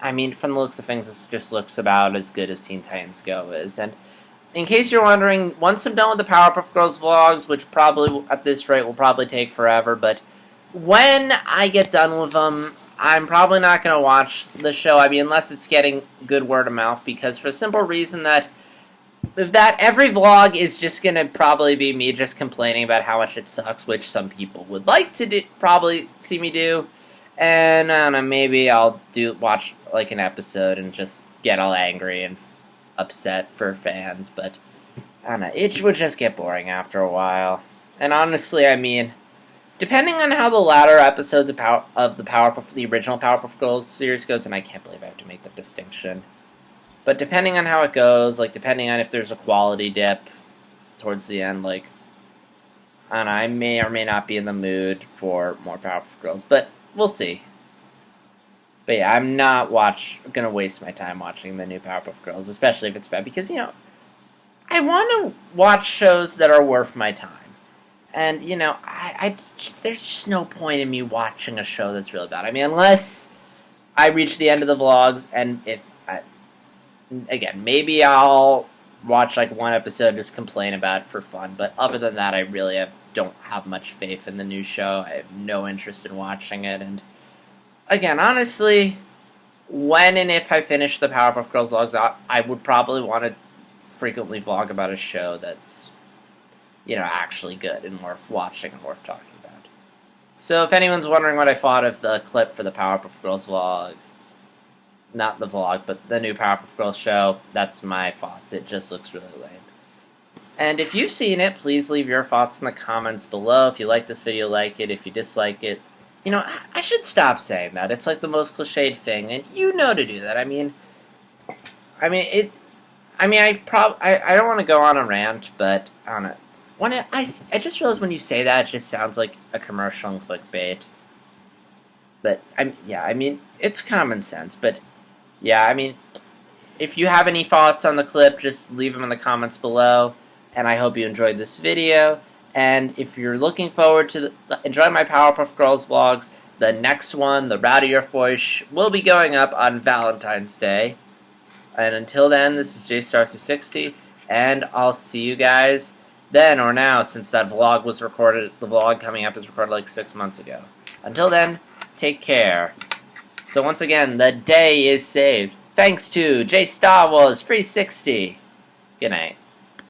I mean, from the looks of things, this just looks about as good as Teen Titans Go is. And in case you're wondering, once I'm done with the Powerpuff Girls vlogs, which probably, at this rate, will probably take forever, but when I get done with them, I'm probably not going to watch the show, I mean, unless it's getting good word of mouth, because for the simple reason that with that, every vlog is just going to probably be me just complaining about how much it sucks, which some people would like to probably see me do. And I don't know, maybe I'll watch like an episode and just get all angry and upset for fans, but I don't know, it would just get boring after a while. And honestly, I mean, depending on how the latter episodes of the original Powerpuff Girls series goes, and I can't believe I have to make the distinction, but depending on how it goes, like depending on if there's a quality dip towards the end, like I don't know, I may or may not be in the mood for more Powerpuff Girls, but we'll see. But yeah, I'm not gonna waste my time watching the new Powerpuff Girls, especially if it's bad, because I want to watch shows that are worth my time. And, there's just no point in me watching a show that's really bad. I mean, unless I reach the end of the vlogs, and again, maybe I'll watch, like, one episode, just complain about it for fun. But other than that, I really don't have much faith in the new show. I have no interest in watching it. And, again, honestly, when and if I finish the Powerpuff Girls vlogs, I would probably want to frequently vlog about a show that's actually good and worth watching and worth talking about. So if anyone's wondering what I thought of the clip for the Powerpuff Girls vlog, not the vlog, but the new Powerpuff Girls show, that's my thoughts. It just looks really lame. And if you've seen it, please leave your thoughts in the comments below. If you like this video, like it. If you dislike it, I should stop saying that. It's like the most cliched thing, and you know to do that. I don't want to go on a rant, but I don't know. I just realized when you say that, it just sounds like a commercial and clickbait. But, it's common sense. But, yeah, if you have any thoughts on the clip, just leave them in the comments below. And I hope you enjoyed this video. And if you're looking forward to enjoying my Powerpuff Girls vlogs, the next one, the Rowdy Earth Boys, will be going up on Valentine's Day. And until then, this is JStar260, and I'll see you guys then or now, since that vlog was recorded. The vlog coming up is recorded like 6 months ago. Until then, take care. So once again, the day is saved. Thanks to JStar360. Good night.